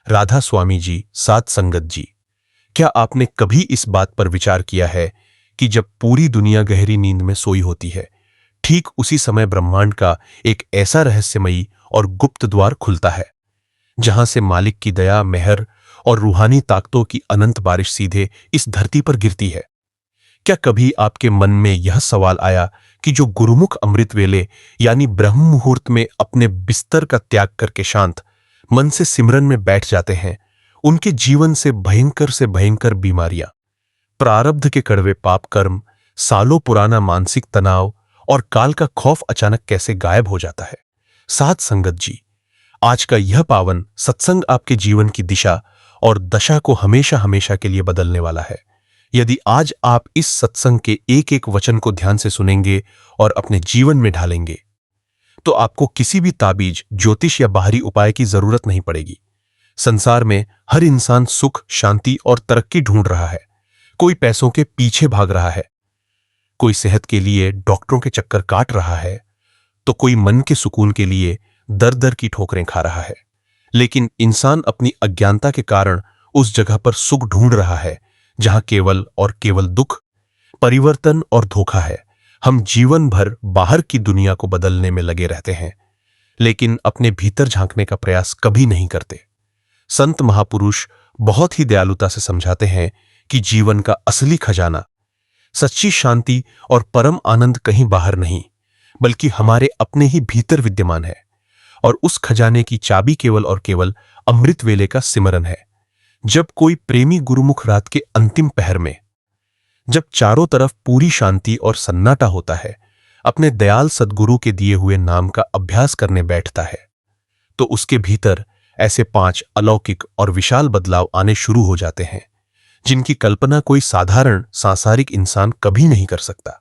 राधा स्वामी जी, साध संगत जी, क्या आपने कभी इस बात पर विचार किया है कि जब पूरी दुनिया गहरी नींद में सोई होती है, ठीक उसी समय ब्रह्मांड का एक ऐसा रहस्यमयी और गुप्त द्वार खुलता है जहां से मालिक की दया, मेहर और रूहानी ताकतों की अनंत बारिश सीधे इस धरती पर गिरती है। क्या कभी आपके मन में यह सवाल आया कि जो गुरुमुख अमृत वेले यानी ब्रह्म मुहूर्त में अपने बिस्तर का त्याग करके शांत मन से सिमरन में बैठ जाते हैं, उनके जीवन से भयंकर बीमारियां, प्रारब्ध के कड़वे पाप कर्म, सालों पुराना मानसिक तनाव और काल का खौफ अचानक कैसे गायब हो जाता है? साध संगत जी, आज का यह पावन सत्संग आपके जीवन की दिशा और दशा को हमेशा हमेशा के लिए बदलने वाला है। यदि आज आप इस सत्संग के एक एक वचन को ध्यान से सुनेंगे और अपने जीवन में ढालेंगे, तो आपको किसी भी ताबीज, ज्योतिष या बाहरी उपाय की जरूरत नहीं पड़ेगी। संसार में हर इंसान सुख, शांति और तरक्की ढूंढ रहा है। कोई पैसों के पीछे भाग रहा है, कोई सेहत के लिए डॉक्टरों के चक्कर काट रहा है, तो कोई मन के सुकून के लिए दर दर की ठोकरें खा रहा है। लेकिन इंसान अपनी अज्ञानता के कारण उस जगह पर सुख ढूंढ रहा है जहां केवल और केवल दुख, परिवर्तन और धोखा है। हम जीवन भर बाहर की दुनिया को बदलने में लगे रहते हैं, लेकिन अपने भीतर झांकने का प्रयास कभी नहीं करते। संत महापुरुष बहुत ही दयालुता से समझाते हैं कि जीवन का असली खजाना, सच्ची शांति और परम आनंद कहीं बाहर नहीं, बल्कि हमारे अपने ही भीतर विद्यमान है। और उस खजाने की चाबी केवल और केवल अमृत वेले का सिमरन है। जब कोई प्रेमी गुरुमुख रात के अंतिम पहर में, जब चारों तरफ पूरी शांति और सन्नाटा होता है, अपने दयाल सद्गुरु के दिए हुए नाम का अभ्यास करने बैठता है, तो उसके भीतर ऐसे 5 अलौकिक और विशाल बदलाव आने शुरू हो जाते हैं जिनकी कल्पना कोई साधारण सांसारिक इंसान कभी नहीं कर सकता।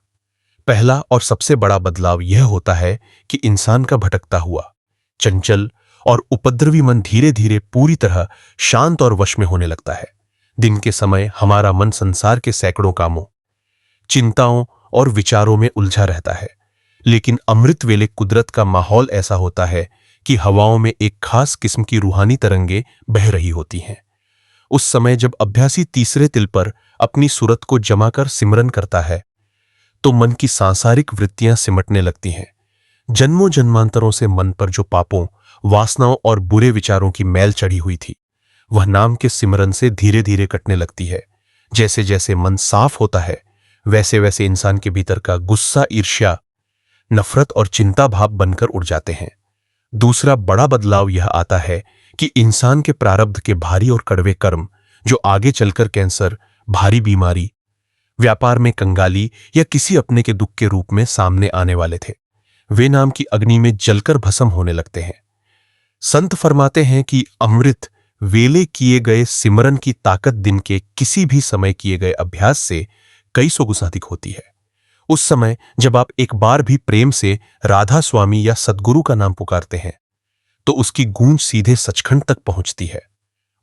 पहला और सबसे बड़ा बदलाव यह होता है कि इंसान का भटकता हुआ, चंचल और उपद्रवी मन धीरे धीरे पूरी तरह शांत और वश में होने लगता है। दिन के समय हमारा मन संसार के सैकड़ों कामों, चिंताओं और विचारों में उलझा रहता है, लेकिन अमृत वेले कुदरत का माहौल ऐसा होता है कि हवाओं में एक खास किस्म की रूहानी तरंगे बह रही होती हैं। उस समय जब अभ्यासी तीसरे तिल पर अपनी सूरत को जमा कर सिमरन करता है, तो मन की सांसारिक वृत्तियां सिमटने लगती हैं। जन्मों जन्मांतरों से मन पर जो पापों, वासनाओं और बुरे विचारों की मैल चढ़ी हुई थी, वह नाम के सिमरन से धीरे धीरे कटने लगती है। जैसे जैसे मन साफ होता है, वैसे वैसे इंसान के भीतर का गुस्सा, ईर्ष्या, नफरत और चिंता भाव बनकर उड़ जाते हैं। दूसरा बड़ा बदलाव यह आता है कि इंसान के प्रारब्ध के भारी और कड़वे कर्म, जो आगे चलकर कैंसर, भारी बीमारी, व्यापार में कंगाली या किसी अपने के दुख के रूप में सामने आने वाले थे, वे नाम की अग्नि में जलकर भस्म होने लगते हैं। संत फरमाते हैं कि अमृत वेले किए गए सिमरन की ताकत दिन के किसी भी समय किए गए अभ्यास से कई सौ गुना अधिक होती है। उस समय जब आप एक बार भी प्रेम से राधा स्वामी या सद्गुरु का नाम पुकारते हैं, तो उसकी गूंज सीधे सचखंड तक पहुंचती है।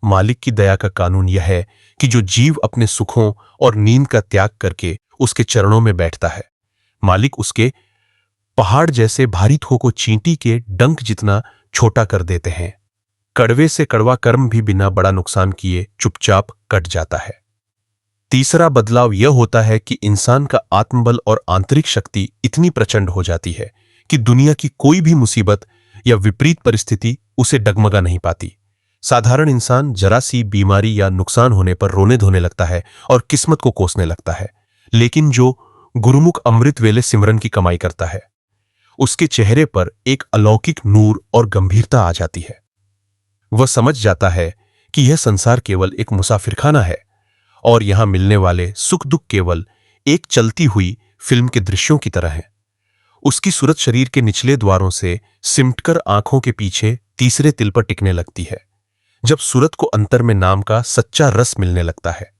मालिक की दया का कानून यह है कि जो जीव अपने सुखों और नींद का त्याग करके उसके चरणों में बैठता है, मालिक उसके पहाड़ जैसे भारी थो को चींटी के डंक जितना छोटा कर देते हैं। कड़वे से कड़वा कर्म भी बिना बड़ा नुकसान किए चुपचाप कट जाता है। तीसरा बदलाव यह होता है कि इंसान का आत्मबल और आंतरिक शक्ति इतनी प्रचंड हो जाती है कि दुनिया की कोई भी मुसीबत या विपरीत परिस्थिति उसे डगमगा नहीं पाती। साधारण इंसान जरा सी बीमारी या नुकसान होने पर रोने धोने लगता है और किस्मत को कोसने लगता है, लेकिन जो गुरुमुख अमृत वेले सिमरन की कमाई करता है, उसके चेहरे पर एक अलौकिक नूर और गंभीरता आ जाती है। वह समझ जाता है कि यह संसार केवल एक मुसाफिरखाना है और यहां मिलने वाले सुख दुख केवल एक चलती हुई फिल्म के दृश्यों की तरह हैं। उसकी सूरत शरीर के निचले द्वारों से सिमटकर आंखों के पीछे तीसरे तिल पर टिकने लगती है। जब सूरत को अंतर में नाम का सच्चा रस मिलने लगता है,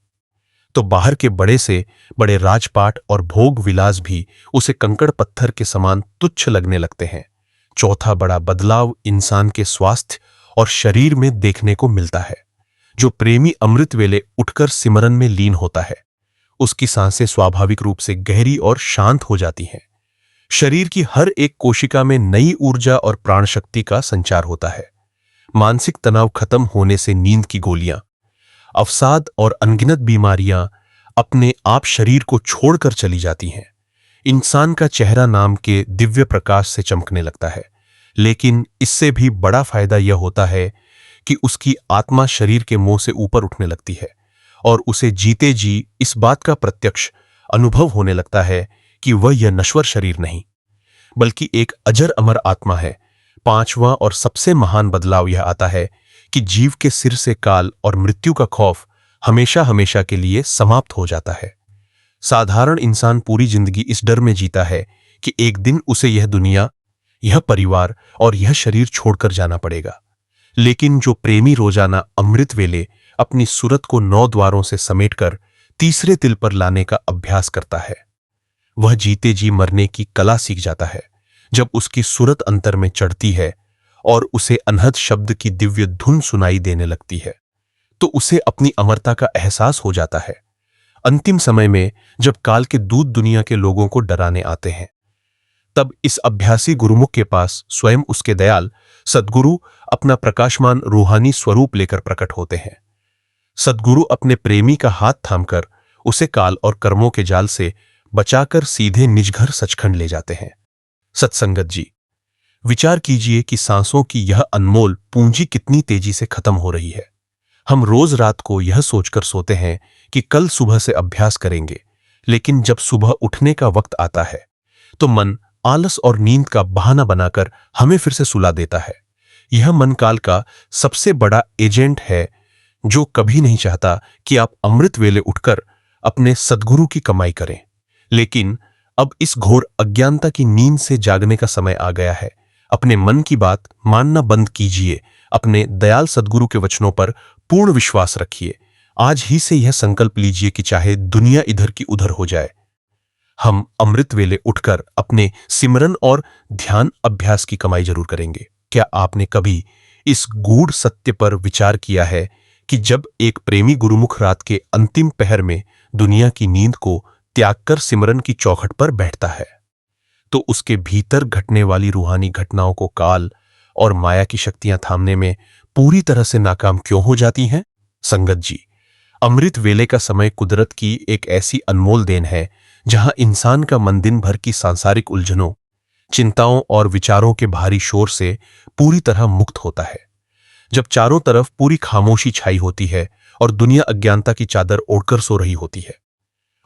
तो बाहर के बड़े से बड़े राजपाट और भोग विलास भी उसे कंकड़ पत्थर के समान तुच्छ लगने लगते हैं। चौथा बड़ा बदलाव इंसान के स्वास्थ्य और शरीर में देखने को मिलता है। जो प्रेमी अमृत वेले उठकर सिमरन में लीन होता है, उसकी सांसें स्वाभाविक रूप से गहरी और शांत हो जाती हैं। शरीर की हर एक कोशिका में नई ऊर्जा और प्राण शक्ति का संचार होता है। मानसिक तनाव खत्म होने से नींद की गोलियां, अवसाद और अनगिनत बीमारियां अपने आप शरीर को छोड़कर चली जाती हैं। इंसान का चेहरा नाम के दिव्य प्रकाश से चमकने लगता है, लेकिन इससे भी बड़ा फायदा यह होता है कि उसकी आत्मा शरीर के मोह से ऊपर उठने लगती है और उसे जीते जी इस बात का प्रत्यक्ष अनुभव होने लगता है कि वह यह नश्वर शरीर नहीं, बल्कि एक अजर अमर आत्मा है। पांचवां और सबसे महान बदलाव यह आता है कि जीव के सिर से काल और मृत्यु का खौफ हमेशा हमेशा के लिए समाप्त हो जाता है। साधारण इंसान पूरी जिंदगी इस डर में जीता है कि एक दिन उसे यह दुनिया, यह परिवार और यह शरीर छोड़कर जाना पड़ेगा। लेकिन जो प्रेमी रोजाना अमृत वेले अपनी सूरत को 9 द्वारों से समेटकर तीसरे तिल पर लाने का अभ्यास करता है, वह जीते जी मरने की कला सीख जाता है। जब उसकी सूरत अंतर में चढ़ती है और उसे अनहद शब्द की दिव्य धुन सुनाई देने लगती है, तो उसे अपनी अमरता का एहसास हो जाता है। अंतिम समय में जब काल के दूत दुनिया के लोगों को डराने आते हैं, तब इस अभ्यासी गुरुमुख के पास स्वयं उसके दयाल सद्गुरु अपना प्रकाशमान रूहानी स्वरूप लेकर प्रकट होते हैं। सद्गुरु अपने प्रेमी का हाथ थामकर उसे काल और कर्मों के जाल से बचाकर सीधे निज घर सचखंड ले जाते हैं। सत्संगत जी, विचार कीजिए कि सांसों की यह अनमोल पूंजी कितनी तेजी से खत्म हो रही है। हम रोज रात को यह सोचकर सोते हैं कि कल सुबह से अभ्यास करेंगे, लेकिन जब सुबह उठने का वक्त आता है तो मन आलस और नींद का बहाना बनाकर हमें फिर से सुला देता है। यह मन काल का सबसे बड़ा एजेंट है, जो कभी नहीं चाहता कि आप अमृत वेले उठकर अपने सद्गुरु की कमाई करें। लेकिन अब इस घोर अज्ञानता की नींद से जागने का समय आ गया है। अपने मन की बात मानना बंद कीजिए। अपने दयाल सद्गुरु के वचनों पर पूर्ण विश्वास रखिए। आज ही से यह संकल्प लीजिए कि चाहे दुनिया इधर की उधर हो जाए, हम अमृत वेले उठकर अपने सिमरन और ध्यान अभ्यास की कमाई जरूर करेंगे। क्या आपने कभी इस गूढ़ सत्य पर विचार किया है कि जब एक प्रेमी गुरुमुख रात के अंतिम पहर में दुनिया की नींद को त्याग कर सिमरन की चौखट पर बैठता है, तो उसके भीतर घटने वाली रूहानी घटनाओं को काल और माया की शक्तियां थामने में पूरी तरह से नाकाम क्यों हो जाती हैं? संगत जी, अमृत वेले का समय कुदरत की एक ऐसी अनमोल देन है जहां इंसान का मन दिन भर की सांसारिक उलझनों, चिंताओं और विचारों के भारी शोर से पूरी तरह मुक्त होता है। जब चारों तरफ पूरी खामोशी छाई होती है और दुनिया अज्ञानता की चादर ओढ़कर सो रही होती है,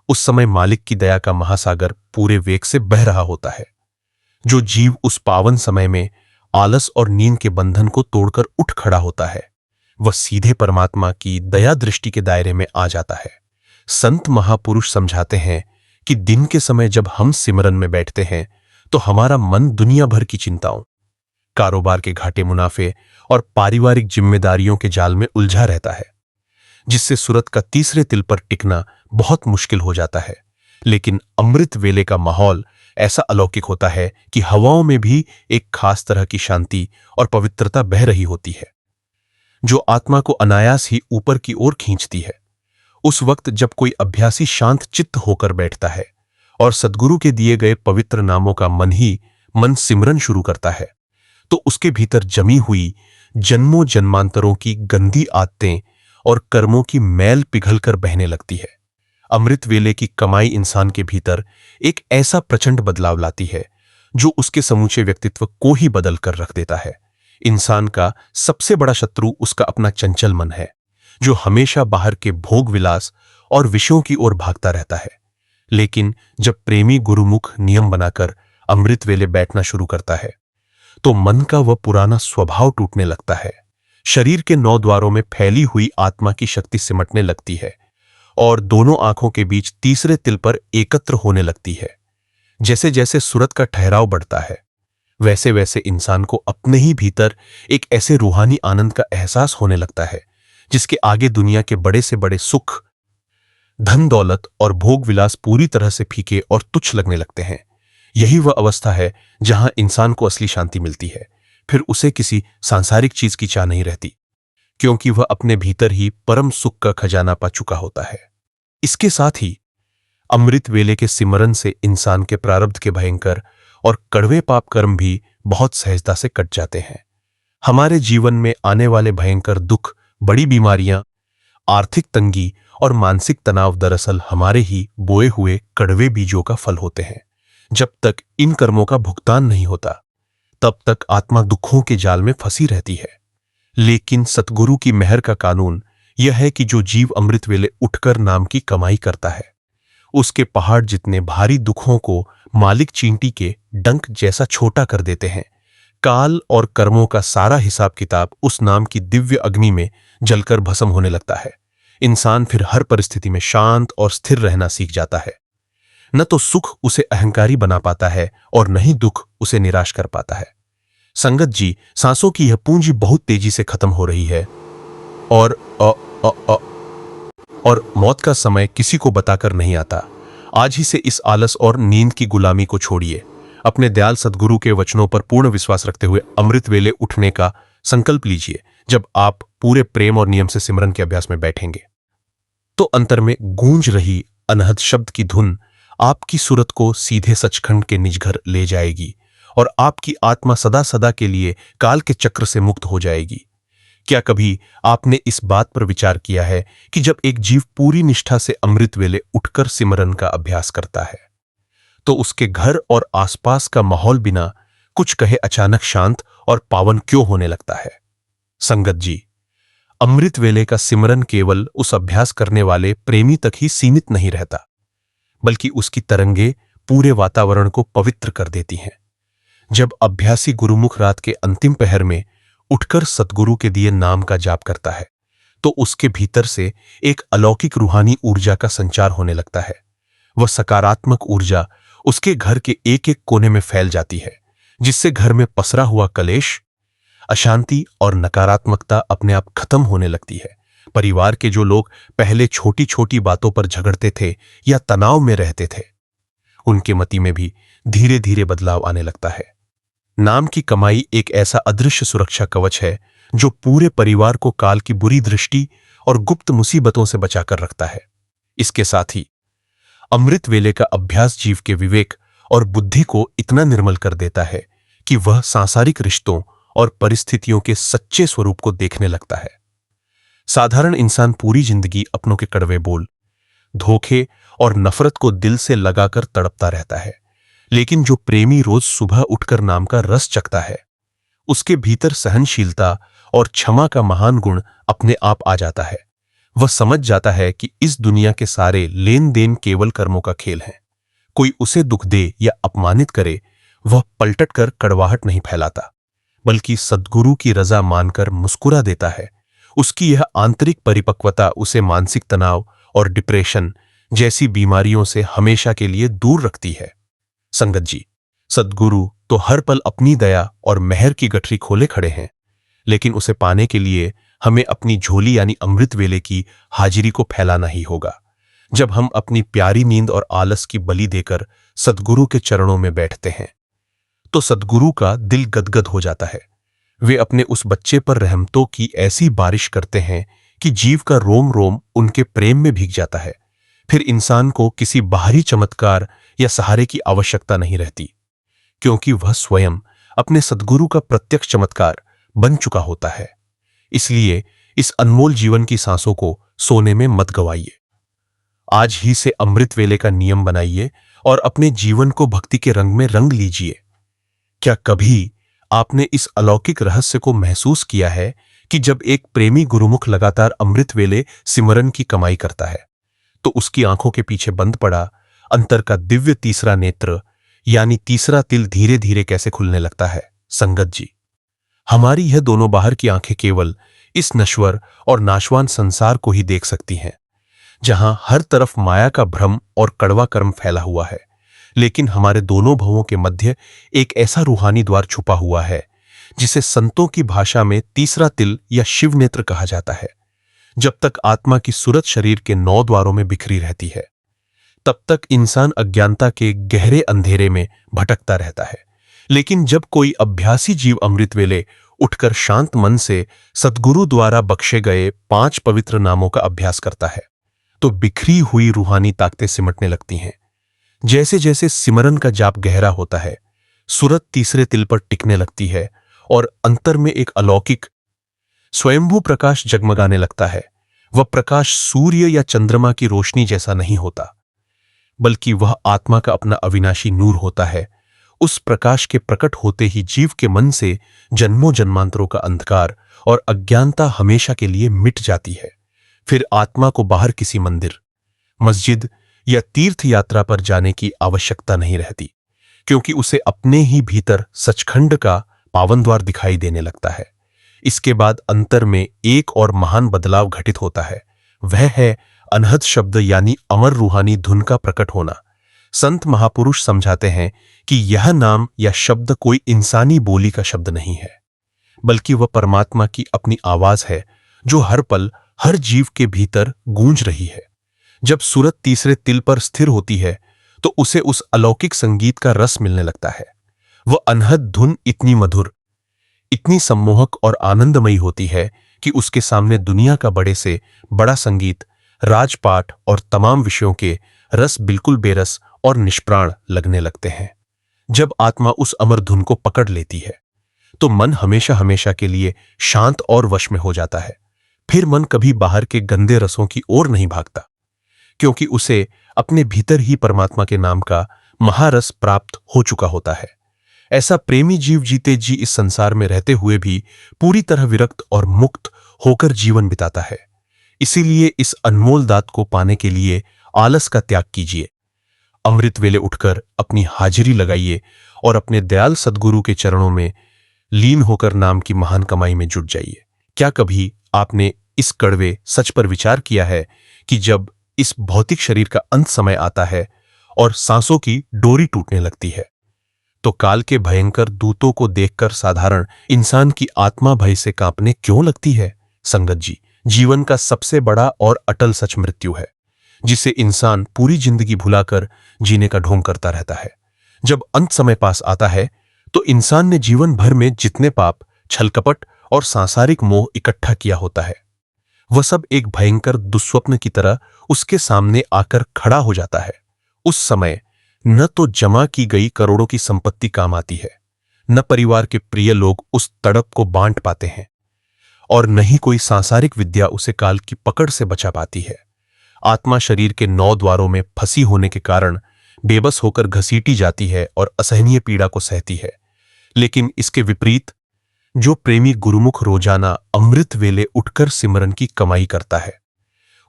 उस समय मालिक की दया का महासागर पूरे वेग से बह रहा होता है। जो जीव उस पावन समय में आलस और नींद के बंधन को तोड़कर उठ खड़ा होता है, वह सीधे परमात्मा की दया दृष्टि के दायरे में आ जाता है। संत महापुरुष समझाते हैं कि दिन के समय जब हम सिमरन में बैठते हैं तो हमारा मन दुनिया भर की चिंताओं, कारोबार के घाटे मुनाफे और पारिवारिक जिम्मेदारियों के जाल में उलझा रहता है, जिससे सूरत का तीसरे तिल पर टिकना बहुत मुश्किल हो जाता है। लेकिन अमृत वेले का माहौल ऐसा अलौकिक होता है कि हवाओं में भी एक खास तरह की शांति और पवित्रता बह रही होती है, जो आत्मा को अनायास ही ऊपर की ओर खींचती है। उस वक्त जब कोई अभ्यासी शांत चित्त होकर बैठता है और सद्गुरु के दिए गए पवित्र नामों का मन सिमरन शुरू करता है, तो उसके भीतर जमी हुई जन्मों जन्मांतरों की गंदी आदतें और कर्मों की मैल पिघलकर बहने लगती है। अमृत वेले की कमाई इंसान के भीतर एक ऐसा प्रचंड बदलाव लाती है जो उसके समूचे व्यक्तित्व को ही बदल कर रख देता है। इंसान का सबसे बड़ा शत्रु उसका अपना चंचल मन है, जो हमेशा बाहर के भोग विलास और विषयों की ओर भागता रहता है। लेकिन जब प्रेमी गुरुमुख नियम बनाकर अमृत वेले बैठना शुरू करता है, तो मन का वह पुराना स्वभाव टूटने लगता है। शरीर के 9 द्वारों में फैली हुई आत्मा की शक्ति सिमटने लगती है और दोनों आंखों के बीच तीसरे तिल पर एकत्र होने लगती है। जैसे जैसे सूरत का ठहराव बढ़ता है, वैसे वैसे इंसान को अपने ही भीतर एक ऐसे रूहानी आनंद का एहसास होने लगता है जिसके आगे दुनिया के बड़े से बड़े सुख, धन दौलत और भोग विलास पूरी तरह से फीके और तुच्छ लगने लगते हैं। यही वह अवस्था है जहां इंसान को असली शांति मिलती है। फिर उसे किसी सांसारिक चीज की चाह नहीं रहती, क्योंकि वह अपने भीतर ही परम सुख का खजाना पा चुका होता है। इसके साथ ही अमृत वेले के सिमरन से इंसान के प्रारब्ध के भयंकर और कड़वे पाप कर्म भी बहुत सहजता से कट जाते हैं। हमारे जीवन में आने वाले भयंकर दुख, बड़ी बीमारियां, आर्थिक तंगी और मानसिक तनाव दरअसल हमारे ही बोए हुए कड़वे बीजों का फल होते हैं। जब तक इन कर्मों का भुगतान नहीं होता, तब तक आत्मा दुखों के जाल में फंसी रहती है। लेकिन सतगुरु की मेहर का कानून यह है कि जो जीव अमृत वेले उठकर नाम की कमाई करता है, उसके पहाड़ जितने भारी दुखों को मालिक चींटी के डंक जैसा छोटा कर देते हैं। काल और कर्मों का सारा हिसाब किताब उस नाम की दिव्य अग्नि में जलकर भस्म होने लगता है। इंसान फिर हर परिस्थिति में शांत और स्थिर रहना सीख जाता है। न तो सुख उसे अहंकारी बना पाता है और न ही दुख उसे निराश कर पाता है। संगत जी, सांसों की यह पूंजी बहुत तेजी से खत्म हो रही है और मौत का समय किसी को बताकर नहीं आता। आज ही से इस आलस और नींद की गुलामी को छोड़िए। अपने दयाल सद्गुरु के वचनों पर पूर्ण विश्वास रखते हुए अमृत वेले उठने का संकल्प लीजिए। जब आप पूरे प्रेम और नियम से सिमरन के अभ्यास में बैठेंगे, तो अंतर में गूंज रही अनहद शब्द की धुन आपकी सूरत को सीधे सचखंड के निज घर ले जाएगी और आपकी आत्मा सदा सदा के लिए काल के चक्र से मुक्त हो जाएगी। क्या कभी आपने इस बात पर विचार किया है कि जब एक जीव पूरी निष्ठा से अमृत वेले उठकर सिमरन का अभ्यास करता है, तो उसके घर और आसपास का माहौल बिना कुछ कहे अचानक शांत और पावन क्यों होने लगता है? संगत जी, अमृत वेले का सिमरन केवल उस अभ्यास करने वाले प्रेमी तक ही सीमित नहीं रहता, बल्कि उसकी तरंगे पूरे वातावरण को पवित्र कर देती हैं। जब अभ्यासी गुरुमुख रात के अंतिम पहर में उठकर सतगुरु के दिए नाम का जाप करता है, तो उसके भीतर से एक अलौकिक रूहानी ऊर्जा का संचार होने लगता है। वह सकारात्मक ऊर्जा उसके घर के एक एक कोने में फैल जाती है, जिससे घर में पसरा हुआ कलेश, अशांति और नकारात्मकता अपने आप खत्म होने लगती है। परिवार के जो लोग पहले छोटी छोटी बातों पर झगड़ते थे या तनाव में रहते थे, उनके मति में भी धीरे धीरे बदलाव आने लगता है। नाम की कमाई एक ऐसा अदृश्य सुरक्षा कवच है जो पूरे परिवार को काल की बुरी दृष्टि और गुप्त मुसीबतों से बचाकर रखता है। इसके साथ ही अमृत वेले का अभ्यास जीव के विवेक और बुद्धि को इतना निर्मल कर देता है कि वह सांसारिक रिश्तों और परिस्थितियों के सच्चे स्वरूप को देखने लगता है। साधारण इंसान पूरी जिंदगी अपनों के कड़वे बोल, धोखे और नफरत को दिल से लगाकर तड़पता रहता है, लेकिन जो प्रेमी रोज सुबह उठकर नाम का रस चखता है, उसके भीतर सहनशीलता और क्षमा का महान गुण अपने आप आ जाता है। वह समझ जाता है कि इस दुनिया के सारे लेन देन केवल कर्मों का खेल है। कोई उसे दुख दे या अपमानित करे, वह पलटट कर कड़वाहट नहीं फैलाता, बल्कि सद्गुरु की रजा मानकर मुस्कुरा देता है। उसकी यह आंतरिक परिपक्वता उसे मानसिक तनाव और डिप्रेशन जैसी बीमारियों से हमेशा के लिए दूर रखती है। संगत जी, सद्गुरु तो हर पल अपनी दया और मेहर की गठरी खोले खड़े हैं, लेकिन उसे पाने के लिए हमें अपनी झोली यानी अमृत वेले की हाजिरी को फैलाना ही होगा। जब हम अपनी प्यारी नींद और आलस की बलि देकर सद्गुरु के चरणों में बैठते हैं, तो सद्गुरु का दिल गदगद हो जाता है। वे अपने उस बच्चे पर रहमतों की ऐसी बारिश करते हैं कि जीव का रोम रोम उनके प्रेम में भीग जाता है। फिर इंसान को किसी बाहरी चमत्कार या सहारे की आवश्यकता नहीं रहती, क्योंकि वह स्वयं अपने सद्गुरु का प्रत्यक्ष चमत्कार बन चुका होता है। इसलिए इस अनमोल जीवन की सांसों को सोने में मत गवाइए। आज ही से अमृत वेले का नियम बनाइए और अपने जीवन को भक्ति के रंग में रंग लीजिए। क्या कभी आपने इस अलौकिक रहस्य को महसूस किया है कि जब एक प्रेमी गुरुमुख लगातार अमृत वेले सिमरन की कमाई करता है, तो उसकी आंखों के पीछे बंद पड़ा अंतर का दिव्य तीसरा नेत्र यानी तीसरा तिल धीरे धीरे कैसे खुलने लगता है? संगत जी, हमारी यह दोनों बाहर की आंखें केवल इस नश्वर और नाशवान संसार को ही देख सकती हैं, जहां हर तरफ माया का भ्रम और कड़वा कर्म फैला हुआ है। लेकिन हमारे दोनों भवों के मध्य एक ऐसा रूहानी द्वार छुपा हुआ है, जिसे संतों की भाषा में तीसरा तिल या शिव नेत्र कहा जाता है। जब तक आत्मा की सूरत शरीर के 9 द्वारों में बिखरी रहती है, तब तक इंसान अज्ञानता के गहरे अंधेरे में भटकता रहता है। लेकिन जब कोई अभ्यासी जीव अमृत वेले उठकर शांत मन से सद्गुरु द्वारा बख्शे गए 5 पवित्र नामों का अभ्यास करता है, तो बिखरी हुई रूहानी ताकतें सिमटने लगती हैं। जैसे जैसे सिमरन का जाप गहरा होता है, सूरत तीसरे तिल पर टिकने लगती है और अंतर में एक अलौकिक स्वयंभू प्रकाश जगमगाने लगता है। वह प्रकाश सूर्य या चंद्रमा की रोशनी जैसा नहीं होता, बल्कि वह आत्मा का अपना अविनाशी नूर होता है। उस प्रकाश के प्रकट होते ही जीव के मन से जन्मों जन्मांतरों का अंधकार और अज्ञानता हमेशा के लिए मिट जाती है। फिर आत्मा को बाहर किसी मंदिर, मस्जिद या तीर्थ यात्रा पर जाने की आवश्यकता नहीं रहती, क्योंकि उसे अपने ही भीतर सचखंड का पावन द्वार दिखाई देने लगता है। इसके बाद अंतर में एक और महान बदलाव घटित होता है। वह है अनहद शब्द यानी अमर रूहानी धुन का प्रकट होना। संत महापुरुष समझाते हैं कि यह नाम या शब्द कोई इंसानी बोली का शब्द नहीं है, बल्कि वह परमात्मा की अपनी आवाज है जो हर पल हर जीव के भीतर गूंज रही है। जब सूरत तीसरे तिल पर स्थिर होती है तो उसे उस अलौकिक संगीत का रस मिलने लगता है। वह अनहद धुन इतनी मधुर, इतनी सम्मोहक और आनंदमयी होती है कि उसके सामने दुनिया का बड़े से बड़ा संगीत, राजपाट और तमाम विषयों के रस बिल्कुल बेरस और निष्प्राण लगने लगते हैं। जब आत्मा उस अमर धुन को पकड़ लेती है तो मन हमेशा हमेशा के लिए शांत और वश में हो जाता है। फिर मन कभी बाहर के गंदे रसों की ओर नहीं भागता, क्योंकि उसे अपने भीतर ही परमात्मा के नाम का महारस प्राप्त हो चुका होता है। ऐसा प्रेमी जीव जीते जी इस संसार में रहते हुए भी पूरी तरह विरक्त और मुक्त होकर जीवन बिताता है। इसीलिए इस अनमोल दात को पाने के लिए आलस का त्याग कीजिए। अमृत वेले उठकर अपनी हाजिरी लगाइए और अपने दयाल सद्गुरु के चरणों में लीन होकर नाम की महान कमाई में जुट जाइए। क्या कभी आपने इस कड़वे सच पर विचार किया है कि जब इस भौतिक शरीर का अंत समय आता है और सांसों की डोरी टूटने लगती है, तो काल के भयंकर दूतों को देखकर साधारण इंसान की आत्मा भय से कांपने क्यों लगती है? संगत जी, जीवन का सबसे बड़ा और अटल सच मृत्यु है, जिसे इंसान पूरी जिंदगी भुलाकर जीने का ढोंग करता रहता है। जब अंत समय पास आता है तो इंसान ने जीवन भर में जितने पाप, छलकपट और सांसारिक मोह इकट्ठा किया होता है, वह सब एक भयंकर दुस्वप्न की तरह उसके सामने आकर खड़ा हो जाता है। उस समय न तो जमा की गई करोड़ों की संपत्ति काम आती है, न परिवार के प्रिय लोग उस तड़प को बांट पाते हैं, और न ही कोई सांसारिक विद्या उसे काल की पकड़ से बचा पाती है। आत्मा शरीर के 9 द्वारों में फंसी होने के कारण बेबस होकर घसीटी जाती है और असहनीय पीड़ा को सहती है। लेकिन इसके विपरीत जो प्रेमी गुरुमुख रोजाना अमृत वेले उठकर सिमरन की कमाई करता है,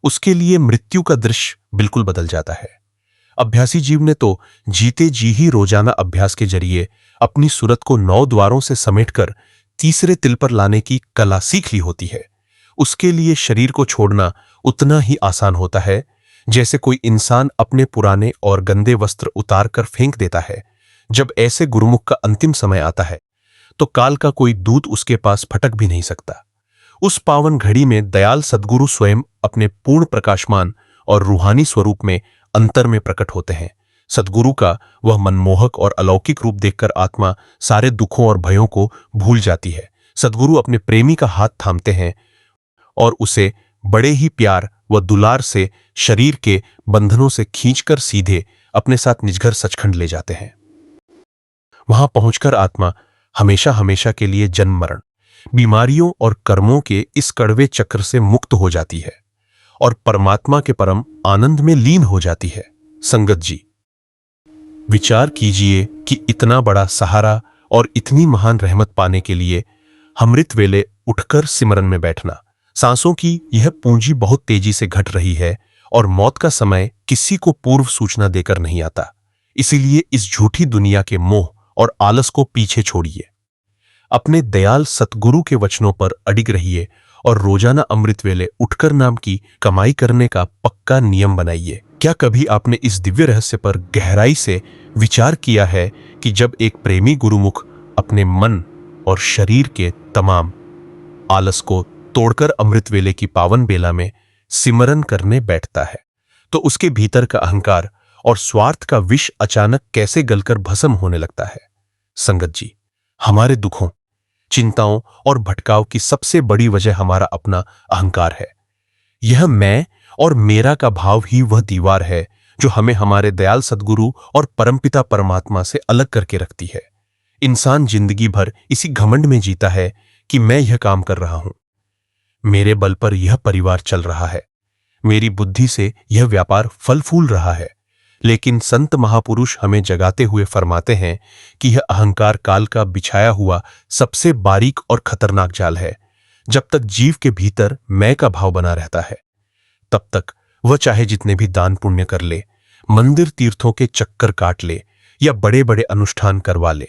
उसके लिए मृत्यु का दृश्य बिल्कुल बदल जाता है। अभ्यासी जीव ने तो जीते जी ही रोजाना अभ्यास के जरिए अपनी सूरत को 9 द्वारों से समेटकर तीसरे तिल पर लाने की कला सीख ली होती है। उसके लिए शरीर को छोड़ना उतना ही आसान होता है जैसे कोई इंसान अपने पुराने और गंदे वस्त्र उतार कर फेंक देता है। जब ऐसे गुरुमुख का अंतिम समय आता है तो काल का कोई दूत उसके पास फटक भी नहीं सकता। उस पावन घड़ी में दयाल सद्गुरु स्वयं अपने पूर्ण प्रकाशमान और रूहानी स्वरूप में अंतर में प्रकट होते हैं। सद्गुरु का वह मनमोहक और अलौकिक रूप देखकर आत्मा सारे दुखों और भयों को भूल जाती है। सद्गुरु अपने प्रेमी का हाथ थामते हैं और उसे बड़े ही प्यार व दुलार से शरीर के बंधनों से खींचकर सीधे अपने साथ निजघर सचखंड ले जाते हैं। वहां पहुंचकर आत्मा हमेशा हमेशा के लिए जन्म मरण, बीमारियों और कर्मों के इस कड़वे चक्र से मुक्त हो जाती है और परमात्मा के परम आनंद में लीन हो जाती है। संगत जी, विचार कीजिए कि इतना बड़ा सहारा और इतनी महान रहमत पाने के लिए अमृत वेले उठकर सिमरन में बैठना। सांसों की यह पूंजी बहुत तेजी से घट रही है और मौत का समय किसी को पूर्व सूचना देकर नहीं आता। इसीलिए इस झूठी दुनिया के मोह और आलस को पीछे छोड़िए, अपने दयाल सतगुरु के वचनों पर अडिग रहिए और रोजाना अमृत वेले उठकर नाम की कमाई करने का पक्का नियम बनाइए। क्या कभी आपने इस दिव्य रहस्य पर गहराई से विचार किया है कि जब एक प्रेमी गुरुमुख अपने मन और शरीर के तमाम आलस को तोड़कर अमृत वेले की पावन बेला में सिमरन करने बैठता है, तो उसके भीतर का अहंकार और स्वार्थ का विष अचानक कैसे गलकर भस्म होने लगता है? संगत जी, हमारे दुखों, चिंताओं और भटकाव की सबसे बड़ी वजह हमारा अपना अहंकार है। यह मैं और मेरा का भाव ही वह दीवार है जो हमें हमारे दयाल सद्गुरु और परमपिता परमात्मा से अलग करके रखती है। इंसान जिंदगी भर इसी घमंड में जीता है कि मैं यह काम कर रहा हूं, मेरे बल पर यह परिवार चल रहा है, मेरी बुद्धि से यह व्यापार फल फूल रहा है। लेकिन संत महापुरुष हमें जगाते हुए फरमाते हैं कि यह अहंकार काल का बिछाया हुआ सबसे बारीक और खतरनाक जाल है। जब तक जीव के भीतर मैं का भाव बना रहता है, तब तक वह चाहे जितने भी दान पुण्य कर ले, मंदिर तीर्थों के चक्कर काट ले या बड़े बड़े अनुष्ठान करवा ले,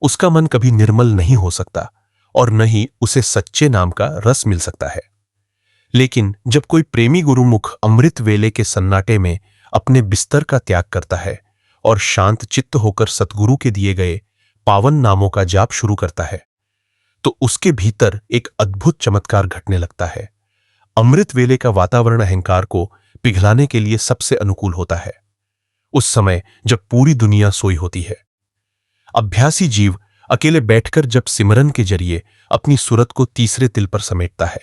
उसका मन कभी निर्मल नहीं हो सकता और न ही उसे सच्चे नाम का रस मिल सकता है। लेकिन जब कोई प्रेमी गुरुमुख अमृत वेले के सन्नाटे में अपने बिस्तर का त्याग करता है और शांत चित्त होकर सतगुरु के दिए गए पावन नामों का जाप शुरू करता है, तो उसके भीतर एक अद्भुत चमत्कार घटने लगता है। अमृत वेले का वातावरण अहंकार को पिघलाने के लिए सबसे अनुकूल होता है। उस समय जब पूरी दुनिया सोई होती है, अभ्यासी जीव अकेले बैठकर जब सिमरन के जरिए अपनी सुरत को तीसरे तिल पर समेटता है,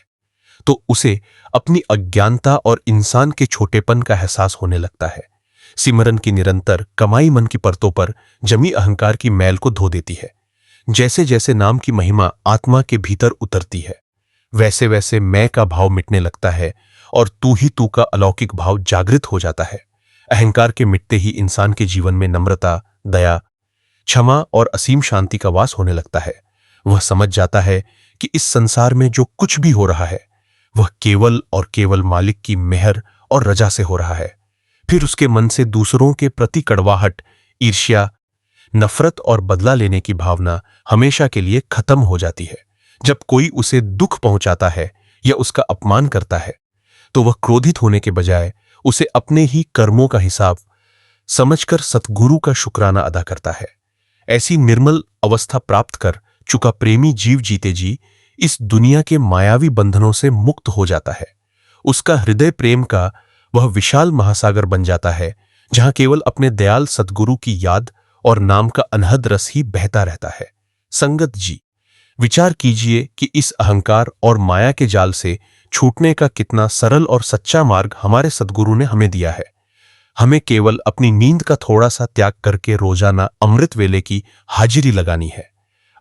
तो उसे अपनी अज्ञानता और इंसान के छोटेपन का एहसास होने लगता है। सिमरन की निरंतर कमाई मन की परतों पर जमी अहंकार की मैल को धो देती है। जैसे जैसे नाम की महिमा आत्मा के भीतर उतरती है, वैसे वैसे मैं का भाव मिटने लगता है और तू ही तू का अलौकिक भाव जागृत हो जाता है। अहंकार के मिटते ही इंसान के जीवन में नम्रता, दया, क्षमा और असीम शांति का वास होने लगता है। वह समझ जाता है कि इस संसार में जो कुछ भी हो रहा है, वह केवल और केवल मालिक की मेहर और रजा से हो रहा है। फिर उसके मन से दूसरों के प्रति कड़वाहट, ईर्ष्या, नफरत और बदला लेने की भावना हमेशा के लिए खत्म हो जाती है। जब कोई उसे दुख पहुंचाता है या उसका अपमान करता है, तो वह क्रोधित होने के बजाय उसे अपने ही कर्मों का हिसाब समझकर सतगुरु का शुक्राना अदा करता है। ऐसी निर्मल अवस्था प्राप्त कर चुका प्रेमी जीव जीते जी इस दुनिया के मायावी बंधनों से मुक्त हो जाता है। उसका हृदय प्रेम का वह विशाल महासागर बन जाता है, जहां केवल अपने दयाल सतगुरु की याद और नाम का अनहद रस ही बहता रहता है। संगत जी, विचार कीजिए कि इस अहंकार और माया के जाल से छूटने का कितना सरल और सच्चा मार्ग हमारे सतगुरु ने हमें दिया है। हमें केवल अपनी नींद का थोड़ा सा त्याग करके रोजाना अमृत वेले की हाजिरी लगानी है।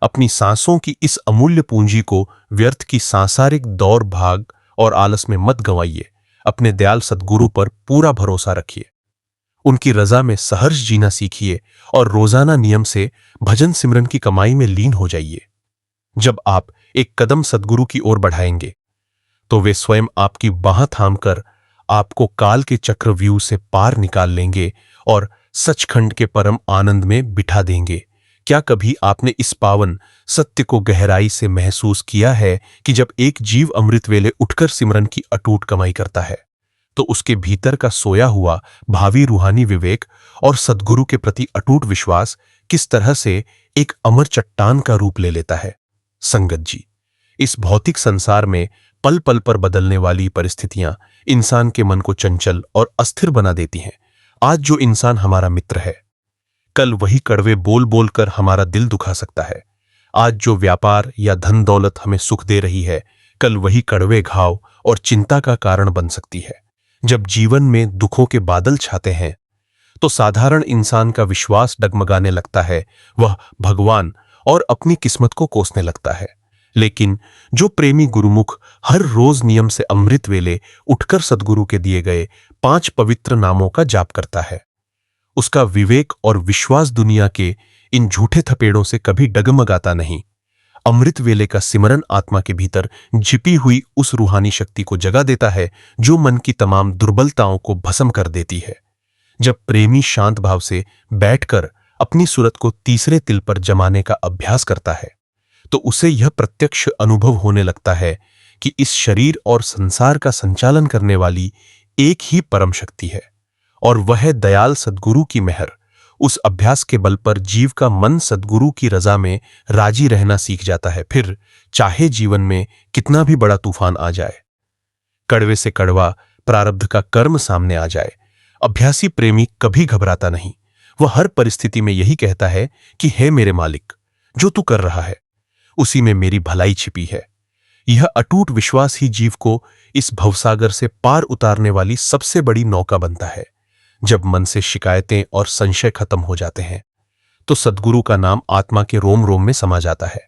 अपनी सांसों की इस अमूल्य पूंजी को व्यर्थ की सांसारिक दौड़ भाग और आलस में मत गंवाइए। अपने दयाल सतगुरु पर पूरा भरोसा रखिए, उनकी रजा में सहर्ष जीना सीखिए और रोजाना नियम से भजन सिमरन की कमाई में लीन हो जाइए। जब आप एक कदम सतगुरु की ओर बढ़ाएंगे, तो वे स्वयं आपकी बाह थामकर आपको काल के चक्रव्यूह से पार निकाल लेंगे और सचखंड के परम आनंद में बिठा देंगे। क्या कभी आपने इस पावन सत्य को गहराई से महसूस किया है कि जब एक जीव अमृत वेले उठकर सिमरन की अटूट कमाई करता है, तो उसके भीतर का सोया हुआ भावी रूहानी विवेक और सद्गुरु के प्रति अटूट विश्वास किस तरह से एक अमर चट्टान का रूप ले लेता है। संगत जी, इस भौतिक संसार में पल पल पर बदलने वाली परिस्थितियां इंसान के मन को चंचल और अस्थिर बना देती हैं। आज जो इंसान हमारा मित्र है, कल वही कड़वे बोल बोलकर हमारा दिल दुखा सकता है। आज जो व्यापार या धन दौलत हमें सुख दे रही है, कल वही कड़वे घाव और चिंता का कारण बन सकती है। जब जीवन में दुखों के बादल छाते हैं, तो साधारण इंसान का विश्वास डगमगाने लगता है। वह भगवान और अपनी किस्मत को कोसने लगता है। लेकिन जो प्रेमी गुरुमुख हर रोज नियम से अमृत वेले उठकर सद्गुरु के दिए गए 5 पवित्र नामों का जाप करता है, उसका विवेक और विश्वास दुनिया के इन झूठे थपेड़ों से कभी डगमगाता नहीं। अमृत वेले का सिमरन आत्मा के भीतर छिपी हुई उस रूहानी शक्ति को जगा देता है, जो मन की तमाम दुर्बलताओं को भस्म कर देती है। जब प्रेमी शांत भाव से बैठकर अपनी सूरत को तीसरे तिल पर जमाने का अभ्यास करता है, तो उसे यह प्रत्यक्ष अनुभव होने लगता है कि इस शरीर और संसार का संचालन करने वाली एक ही परम शक्ति है, और वह दयाल सद्गुरु की मेहर। उस अभ्यास के बल पर जीव का मन सद्गुरु की रजा में राजी रहना सीख जाता है। फिर चाहे जीवन में कितना भी बड़ा तूफान आ जाए, कड़वे से कड़वा प्रारब्ध का कर्म सामने आ जाए, अभ्यासी प्रेमी कभी घबराता नहीं। वह हर परिस्थिति में यही कहता है कि हे मेरे मालिक, जो तू कर रहा है उसी में मेरी भलाई छिपी है। यह अटूट विश्वास ही जीव को इस भवसागर से पार उतारने वाली सबसे बड़ी नौका बनता है। जब मन से शिकायतें और संशय खत्म हो जाते हैं, तो सद्गुरु का नाम आत्मा के रोम रोम में समा जाता है।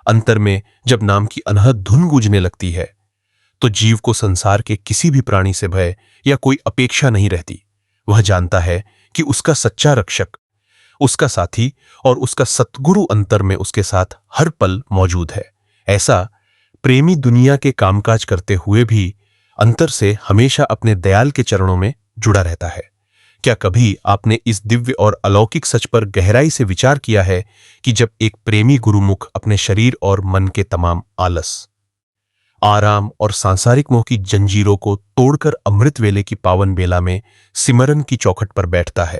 अंतर में जब नाम की अनहद धुन गूंजने लगती है तो जीव को संसार के किसी भी प्राणी से भय या कोई अपेक्षा नहीं रहती। वह जानता है कि उसका सच्चा रक्षक, उसका साथी और उसका सतगुरु अंतर में उसके साथ हर पल मौजूद है। ऐसा प्रेमी दुनिया के कामकाज करते हुए भी अंतर से हमेशा अपने दयाल के चरणों में जुड़ा रहता है। क्या कभी आपने इस दिव्य और अलौकिक सच पर गहराई से विचार किया है कि जब एक प्रेमी गुरुमुख अपने शरीर और मन के तमाम आलस, आराम और सांसारिक मोह की जंजीरों को तोड़कर अमृत वेले की पावन बेला में सिमरन की चौखट पर बैठता है,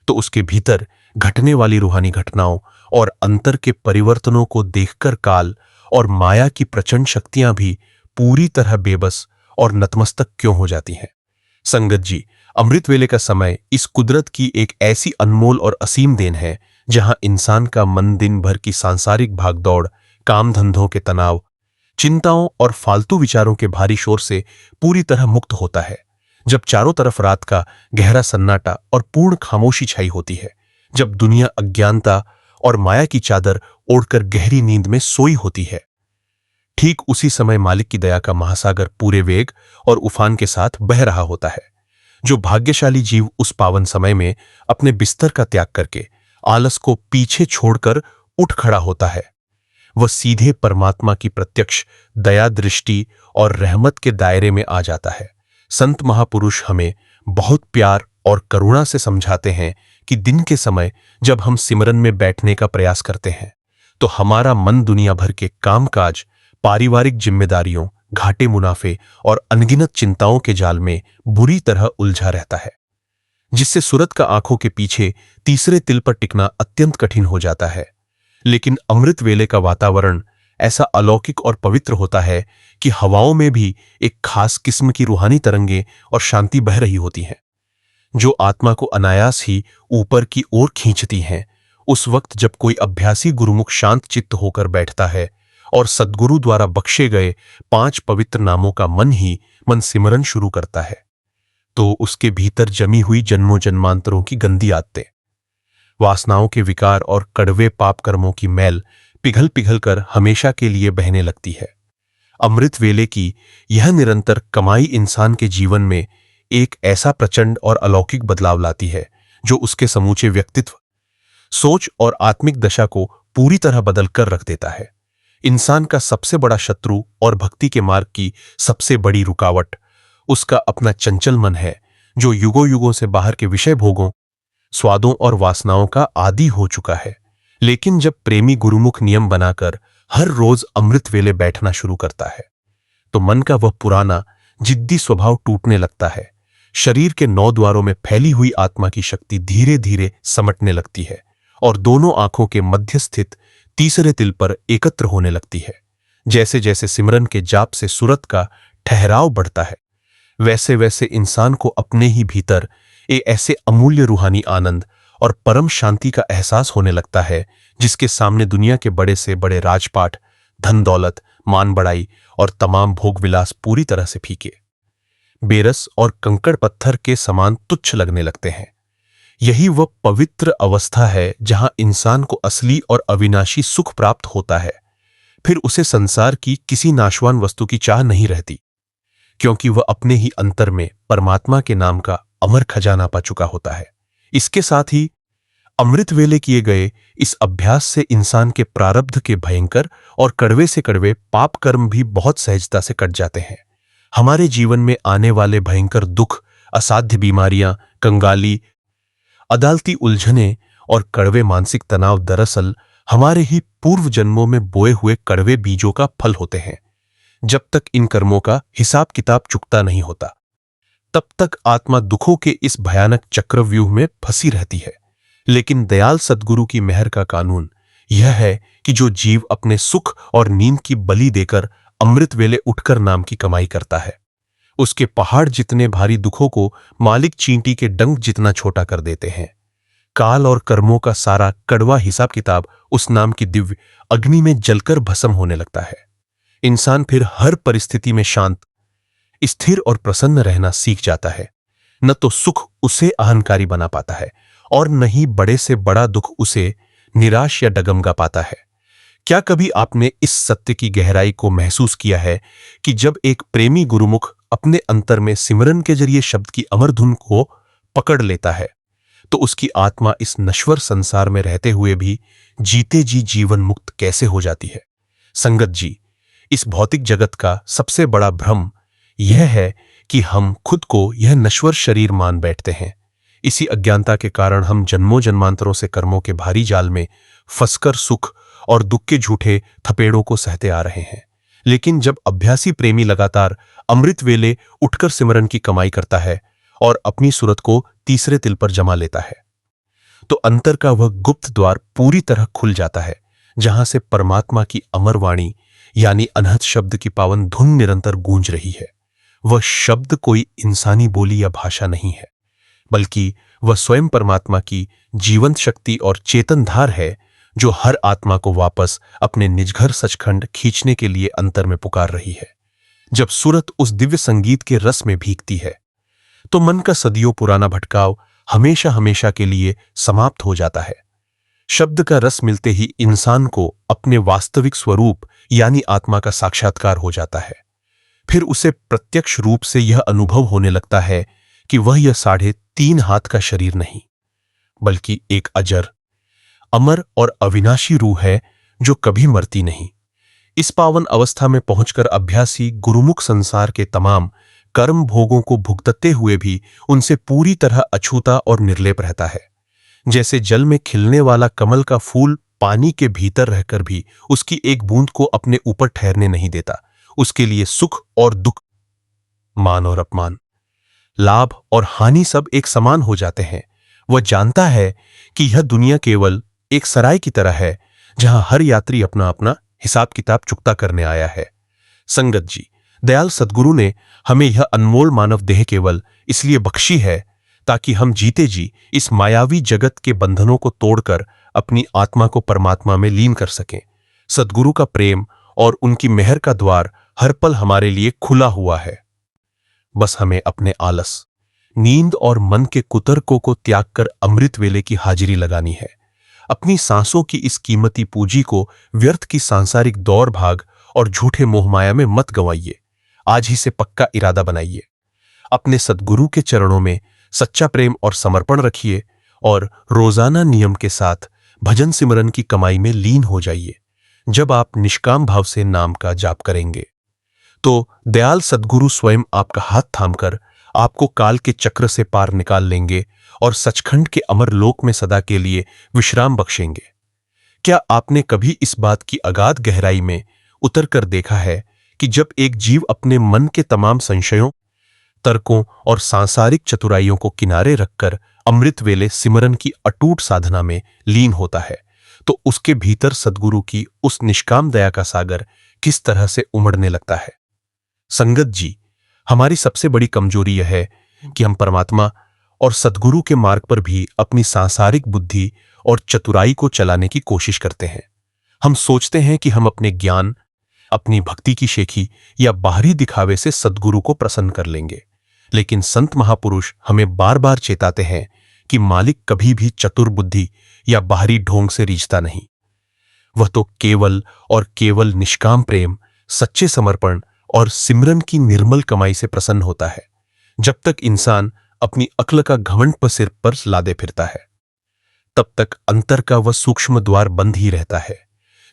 तो उसके भीतर घटने वाली रूहानी घटनाओं और अंतर के परिवर्तनों को देखकर काल और माया की प्रचंड शक्तियां भी पूरी तरह बेबस और नतमस्तक क्यों हो जाती हैं। संगत जी, अमृत वेले का समय इस कुदरत की एक ऐसी अनमोल और असीम देन है जहां इंसान का मन दिन भर की सांसारिक भागदौड़, काम धंधों के तनाव, चिंताओं और फालतू विचारों के भारी शोर से पूरी तरह मुक्त होता है। जब चारों तरफ रात का गहरा सन्नाटा और पूर्ण खामोशी छाई होती है, जब दुनिया अज्ञानता और माया की चादर ओढ़कर गहरी नींद में सोई होती है, ठीक उसी समय मालिक की दया का महासागर पूरे वेग और उफान के साथ बह रहा होता है। जो भाग्यशाली जीव उस पावन समय में अपने बिस्तर का त्याग करके आलस को पीछे छोड़कर उठ खड़ा होता है, वह सीधे परमात्मा की प्रत्यक्ष दया दृष्टि और रहमत के दायरे में आ जाता है। संत महापुरुष हमें बहुत प्यार और करुणा से समझाते हैं कि दिन के समय जब हम सिमरन में बैठने का प्रयास करते हैं तो हमारा मन दुनिया भर के कामकाज, पारिवारिक जिम्मेदारियों, घाटे मुनाफे और अनगिनत चिंताओं के जाल में बुरी तरह उलझा रहता है, जिससे सूरत का आंखों के पीछे तीसरे तिल पर टिकना अत्यंत कठिन हो जाता है। लेकिन अमृत वेले का वातावरण ऐसा अलौकिक और पवित्र होता है कि हवाओं में भी एक खास किस्म की रूहानी तरंगें और शांति बह रही होती हैं, जो आत्मा को अनायास ही ऊपर की ओर खींचती हैं। उस वक्त जब कोई अभ्यासी गुरुमुख शांत चित्त होकर बैठता है और सद्गुरु द्वारा बख्शे गए 5 पवित्र नामों का मन सिमरन शुरू करता है, तो उसके भीतर जमी हुई जन्मों जन्मांतरों की गंदी आदतें, वासनाओं के विकार और कड़वे पाप कर्मों की मैल पिघल पिघल कर हमेशा के लिए बहने लगती है। अमृत वेले की यह निरंतर कमाई इंसान के जीवन में एक ऐसा प्रचंड और अलौकिक बदलाव लाती है जो उसके समूचे व्यक्तित्व, सोच और आत्मिक दशा को पूरी तरह बदल कर रख देता है। इंसान का सबसे बड़ा शत्रु और भक्ति के मार्ग की सबसे बड़ी रुकावट उसका अपना चंचल मन है, जो युगों युगों से बाहर के विषय भोगों, स्वादों और वासनाओं का आदी हो चुका है। लेकिन जब प्रेमी गुरुमुख नियम बनाकर हर रोज अमृत वेले बैठना शुरू करता है, तो मन का वह पुराना जिद्दी स्वभाव टूटने लगता है। शरीर के 9 द्वारों में फैली हुई आत्मा की शक्ति धीरे धीरे समटने लगती है और दोनों आंखों के मध्य स्थित तीसरे तिल पर एकत्र होने लगती है। जैसे जैसे सिमरन के जाप से सूरत का ठहराव बढ़ता है, वैसे वैसे इंसान को अपने ही भीतर एक ऐसे अमूल्य रूहानी आनंद और परम शांति का एहसास होने लगता है जिसके सामने दुनिया के बड़े से बड़े राजपाट, धन दौलत, मान बढ़ाई और तमाम भोग विलास पूरी तरह से फीके, बेरस और कंकड़ पत्थर के समान तुच्छ लगने लगते हैं। यही वह पवित्र अवस्था है जहां इंसान को असली और अविनाशी सुख प्राप्त होता है। फिर उसे संसार की किसी नाशवान वस्तु की चाह नहीं रहती, क्योंकि वह अपने ही अंतर में परमात्मा के नाम का अमर खजाना पा चुका होता है। इसके साथ ही अमृत वेले किए गए इस अभ्यास से इंसान के प्रारब्ध के भयंकर और कड़वे से कड़वे पाप कर्म भी बहुत सहजता से कट जाते हैं। हमारे जीवन में आने वाले भयंकर दुख, असाध्य बीमारियां, कंगाली, अदालती उलझने और कड़वे मानसिक तनाव दरअसल हमारे ही पूर्व जन्मों में बोए हुए कड़वे बीजों का फल होते हैं। जब तक इन कर्मों का हिसाब किताब चुकता नहीं होता, तब तक आत्मा दुखों के इस भयानक चक्रव्यूह में फंसी रहती है। लेकिन दयाल सद्गुरु की मेहर का कानून यह है कि जो जीव अपने सुख और नींद की बलि देकर अमृत वेले उठकर नाम की कमाई करता है, उसके पहाड़ जितने भारी दुखों को मालिक चींटी के डंक जितना छोटा कर देते हैं। काल और कर्मों का सारा कड़वा हिसाब किताब उस नाम की दिव्य अग्नि में जलकर भस्म होने लगता है। इंसान फिर हर परिस्थिति में शांत, स्थिर और प्रसन्न रहना सीख जाता है। न तो सुख उसे अहंकारी बना पाता है और न ही बड़े से बड़ा दुख उसे निराश या डगमगा पाता है। क्या कभी आपने इस सत्य की गहराई को महसूस किया है कि जब एक प्रेमी गुरुमुख अपने अंतर में सिमरन के जरिए शब्द की अमर धुन को पकड़ लेता है तो उसकी आत्मा इस नश्वर संसार में रहते हुए भी जीते जी जीवन मुक्त कैसे हो जाती है? संगत जी, इस भौतिक जगत का सबसे बड़ा भ्रम यह है कि हम खुद को यह नश्वर शरीर मान बैठते हैं। इसी अज्ञानता के कारण हम जन्मों जन्मांतरों से कर्मों के भारी जाल में फंसकर सुख और दुख के झूठे थपेड़ों को सहते आ रहे हैं। लेकिन जब अभ्यासी प्रेमी लगातार अमृत वेले उठकर सिमरन की कमाई करता है और अपनी सूरत को तीसरे तिल पर जमा लेता है तो अंतर का वह गुप्त द्वार पूरी तरह खुल जाता है, जहां से परमात्मा की अमर वाणी यानी अनहद शब्द की पावन धुन निरंतर गूंज रही है। वह शब्द कोई इंसानी बोली या भाषा नहीं है, बल्कि वह स्वयं परमात्मा की जीवंत शक्ति और चेतनधार है, जो हर आत्मा को वापस अपने निजघर सचखंड खींचने के लिए अंतर में पुकार रही है। जब सूरत उस दिव्य संगीत के रस में भीगती है तो मन का सदियों पुराना भटकाव हमेशा हमेशा के लिए समाप्त हो जाता है। शब्द का रस मिलते ही इंसान को अपने वास्तविक स्वरूप यानी आत्मा का साक्षात्कार हो जाता है। फिर उसे प्रत्यक्ष रूप से यह अनुभव होने लगता है कि वह यह 3.5 हाथ का शरीर नहीं, बल्कि एक अजर, अमर और अविनाशी रूह है जो कभी मरती नहीं। इस पावन अवस्था में पहुंचकर अभ्यासी गुरुमुख संसार के तमाम कर्म भोगों को भुगतते हुए भी उनसे पूरी तरह अछूता और निर्लेप रहता है। जैसे जल में खिलने वाला कमल का फूल पानी के भीतर रहकर भी उसकी एक बूंद को अपने ऊपर ठहरने नहीं देता। उसके लिए सुख और दुख, मान और अपमान, लाभ और हानि सब एक समान हो जाते हैं। वह जानता है कि यह दुनिया केवल एक सराय की तरह है, जहां हर यात्री अपना अपना हिसाब किताब चुकता करने आया है। संगत जी, दयाल सद्गुरु ने हमें यह अनमोल मानव देह केवल इसलिए बख्शी है ताकि हम जीते जी इस मायावी जगत के बंधनों को तोड़कर अपनी आत्मा को परमात्मा में लीन कर सकें। सद्गुरु का प्रेम और उनकी मेहर का द्वार हर पल हमारे लिए खुला हुआ है। बस हमें अपने आलस, नींद और मन के कुतर्कों को त्याग कर अमृत वेले की हाजिरी लगानी है। अपनी सांसों की इस कीमती पूंजी को व्यर्थ की सांसारिक दौड़ भाग और झूठे मोहमाया में मत गंवाइए। आज ही से पक्का इरादा बनाइए, अपने सद्गुरु के चरणों में सच्चा प्रेम और समर्पण रखिए और रोजाना नियम के साथ भजन सिमरन की कमाई में लीन हो जाइए। जब आप निष्काम भाव से नाम का जाप करेंगे तो दयाल सद्गुरु स्वयं आपका हाथ थामकर आपको काल के चक्र से पार निकाल लेंगे और सचखंड के अमर लोक में सदा के लिए विश्राम बख्शेंगे। क्या आपने कभी इस बात की अगाध गहराई में उतर कर देखा है कि जब एक जीव अपने मन के तमाम संशयों, तर्कों और सांसारिक चतुराइयों को किनारे रखकर अमृत वेले सिमरन की अटूट साधना में लीन होता है तो उसके भीतर सद्गुरु की उस निष्काम दया का सागर किस तरह से उमड़ने लगता है? संगत जी, हमारी सबसे बड़ी कमजोरी यह है कि हम परमात्मा और सद्गुरु के मार्ग पर भी अपनी सांसारिक बुद्धि और चतुराई को चलाने की कोशिश करते हैं। हम सोचते हैं कि हम अपने ज्ञान, अपनी भक्ति की शेखी या बाहरी दिखावे से सद्गुरु को प्रसन्न कर लेंगे, लेकिन संत महापुरुष हमें बार बार चेताते हैं कि मालिक कभी भी चतुर बुद्धि या बाहरी ढोंग से रीझता नहीं। वह तो केवल और केवल निष्काम प्रेम, सच्चे समर्पण और सिमरन की निर्मल कमाई से प्रसन्न होता है। जब तक इंसान अपनी अक्ल का घमंड पर सिर पर लादे फिरता है, तब तक अंतर का वह सूक्ष्म द्वार बंद ही रहता है,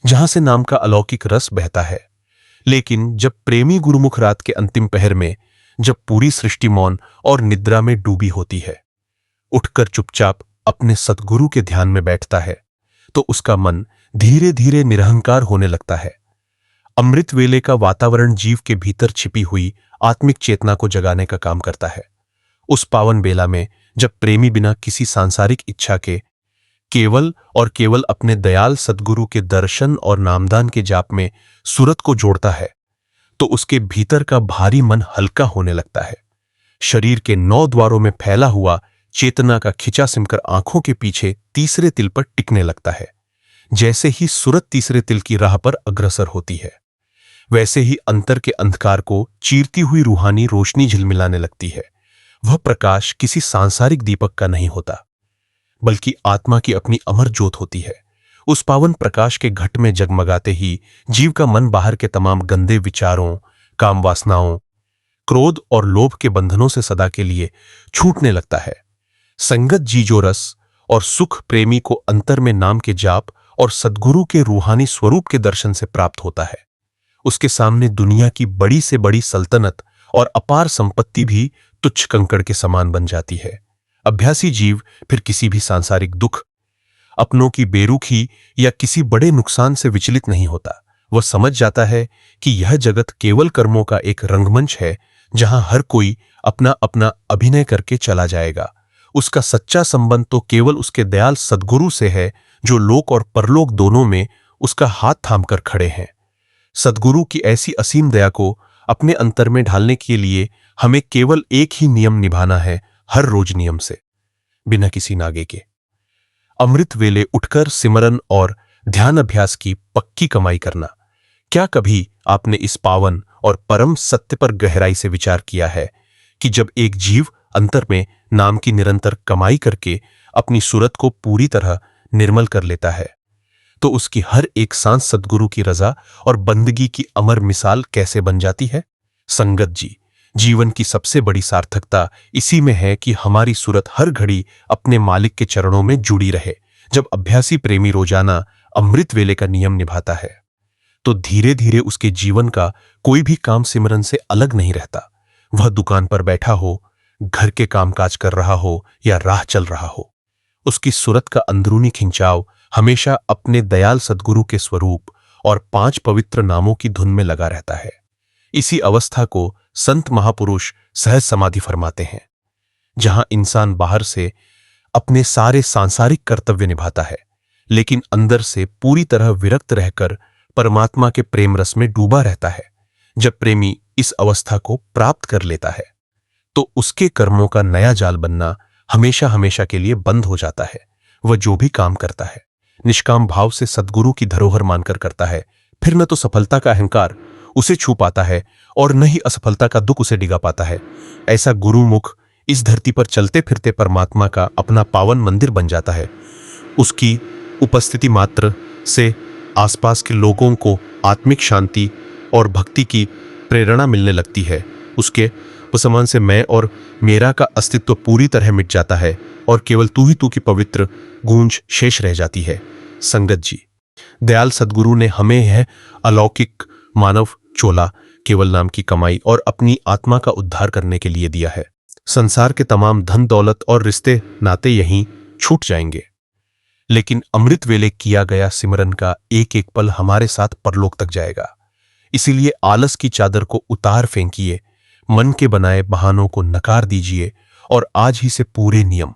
जहां से नाम का अलौकिक रस बहता है। लेकिन जब प्रेमी गुरुमुख रात के अंतिम पहर में, जब पूरी सृष्टि मौन और निद्रा में डूबी होती है, उठकर चुपचाप अपने सद्गुरु के ध्यान में बैठता है, तो उसका मन धीरे धीरे निरहंकार होने लगता है। अमृत वेले का वातावरण जीव के भीतर छिपी हुई आत्मिक चेतना को जगाने का काम करता है। उस पावन बेला में जब प्रेमी बिना किसी सांसारिक इच्छा के केवल और केवल अपने दयाल सद्गुरु के दर्शन और नामदान के जाप में सूरत को जोड़ता है, तो उसके भीतर का भारी मन हल्का होने लगता है। शरीर के 9 द्वारों में फैला हुआ चेतना का खिंचा सिमकर आंखों के पीछे तीसरे तिल पर टिकने लगता है। जैसे ही सूरत तीसरे तिल की राह पर अग्रसर होती है, वैसे ही अंतर के अंधकार को चीरती हुई रूहानी रोशनी झिलमिलाने लगती है। वह प्रकाश किसी सांसारिक दीपक का नहीं होता, बल्कि आत्मा की अपनी अमर ज्योत होती है। उस पावन प्रकाश के घट में जगमगाते ही जीव का मन बाहर के तमाम गंदे विचारों, काम वासनाओं, क्रोध और लोभ के बंधनों से सदा के लिए छूटने लगता है। संगत जी जो रस और सुख प्रेमी को अंतर में नाम के जाप और सद्गुरु के रूहानी स्वरूप के दर्शन से प्राप्त होता है, उसके सामने दुनिया की बड़ी से बड़ी सल्तनत और अपार संपत्ति भी तुच्छ कंकड़ के समान बन जाती है। अभ्यासी जीव फिर किसी भी सांसारिक दुख, अपनों की बेरुखी या किसी बड़े नुकसान से विचलित नहीं होता। वह समझ जाता है कि यह जगत केवल कर्मों का एक रंगमंच है जहां हर कोई अपना अपना अभिनय करके चला जाएगा। उसका सच्चा संबंध तो केवल उसके दयाल सद्गुरु से है जो लोक और परलोक दोनों में उसका हाथ थामकर खड़े हैं। सद्गुरु की ऐसी असीम दया को अपने अंतर में ढालने के लिए हमें केवल एक ही नियम निभाना है, हर रोज नियम से, बिना किसी नागे के। अमृत वेले उठकर सिमरन और ध्यान अभ्यास की पक्की कमाई करना। क्या कभी आपने इस पावन और परम सत्य पर गहराई से विचार किया है कि जब एक जीव अंतर में नाम की निरंतर कमाई करके अपनी सूरत को पूरी तरह निर्मल कर लेता है, तो उसकी हर एक सांस सद्गुरु की रजा और बंदगी की अमर मिसाल कैसे बन जाती है? संगत जी, जीवन की सबसे बड़ी सार्थकता इसी में है कि हमारी सूरत हर घड़ी अपने मालिक के चरणों में जुड़ी रहे। जब अभ्यासी प्रेमी रोजाना अमृत वेले का नियम निभाता है, तो धीरे धीरे उसके जीवन का कोई भी काम सिमरन से अलग नहीं रहता। वह दुकान पर बैठा हो, घर के कामकाज कर रहा हो या राह चल रहा हो, उसकी सूरत का अंदरूनी खिंचाव हमेशा अपने दयाल सद्गुरु के स्वरूप और 5 पवित्र नामों की धुन में लगा रहता है। इसी अवस्था को संत महापुरुष सहज समाधि फरमाते हैं, जहां इंसान बाहर से अपने सारे सांसारिक कर्तव्य निभाता है, लेकिन अंदर से पूरी तरह विरक्त रहकर परमात्मा के प्रेम रस में डूबा रहता है। जब प्रेमी इस अवस्था को प्राप्त कर लेता है, तो उसके कर्मों का नया जाल बनना हमेशा हमेशा के लिए बंद हो जाता है। वह जो भी काम करता है निष्काम भाव से सद्गुरु की धरोहर मानकर करता है। फिर न तो सफलता का अहंकार उसे छू पाता है और न ही असफलता का दुख उसे डिगा पाता है। ऐसा गुरुमुख इस धरती पर चलते फिरते परमात्मा का अपना पावन मंदिर बन जाता है। उसकी उपस्थिति मात्र से आसपास के लोगों को आत्मिक शांति और भक्ति की प्रेरणा मिलने लगती है। उसके उपसमान से मैं और मेरा का अस्तित्व पूरी तरह मिट जाता है और केवल तू ही तू की पवित्र गूंज शेष रह जाती है। संगत जी, दयाल सद्गुरु ने हमें यह अलौकिक मानव चोला केवल नाम की कमाई और अपनी आत्मा का उद्धार करने के लिए दिया है। संसार के तमाम धन दौलत और रिश्ते नाते यहीं छूट जाएंगे, लेकिन अमृत वेले किया गया सिमरन का एक एक पल हमारे साथ परलोक तक जाएगा। इसीलिए आलस की चादर को उतार फेंकिए, मन के बनाए बहानों को नकार दीजिए और आज ही से पूरे नियम,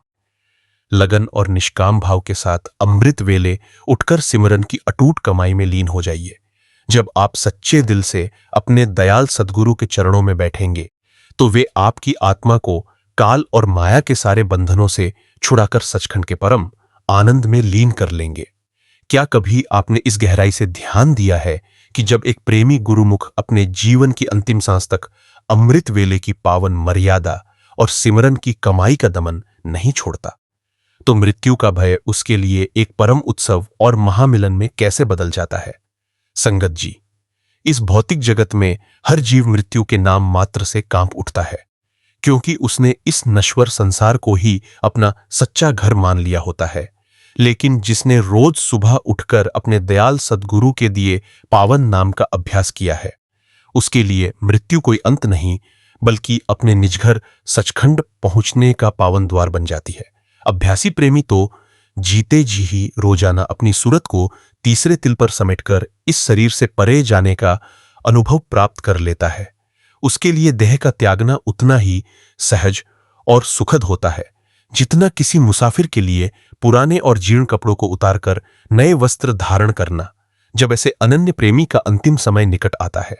लगन और निष्काम भाव के साथ अमृत वेले उठकर सिमरन की अटूट कमाई में लीन हो जाइए। जब आप सच्चे दिल से अपने दयाल सद्गुरु के चरणों में बैठेंगे, तो वे आपकी आत्मा को काल और माया के सारे बंधनों से छुड़ाकर सचखंड के परम आनंद में लीन कर लेंगे। क्या कभी आपने इस गहराई से ध्यान दिया है कि जब एक प्रेमी गुरुमुख अपने जीवन की अंतिम सांस तक अमृत वेले की पावन मर्यादा और सिमरन की कमाई का दमन नहीं छोड़ता, तो मृत्यु का भय उसके लिए एक परम उत्सव और महामिलन में कैसे बदल जाता है। संगत जी, इस भौतिक जगत में हर जीव मृत्यु के नाम मात्र से कांप उठता है, क्योंकि उसने इस नश्वर संसार को ही अपना सच्चा घर मान लिया होता है। लेकिन जिसने रोज सुबह उठकर अपने दयाल सद्गुरु के दिए पावन नाम का अभ्यास किया है, उसके लिए मृत्यु कोई अंत नहीं, बल्कि अपने निज घर सचखंड पहुंचने का पावन द्वार बन जाती है। अभ्यासी प्रेमी तो जीते जी ही रोजाना अपनी सूरत को तीसरे तिल पर समेटकर इस शरीर से परे जाने का अनुभव प्राप्त कर लेता है। उसके लिए देह का त्यागना उतना ही सहज और सुखद होता है जितना किसी मुसाफिर के लिए पुराने और जीर्ण कपड़ों को उतारकर नए वस्त्र धारण करना। जब ऐसे अनन्य प्रेमी का अंतिम समय निकट आता है,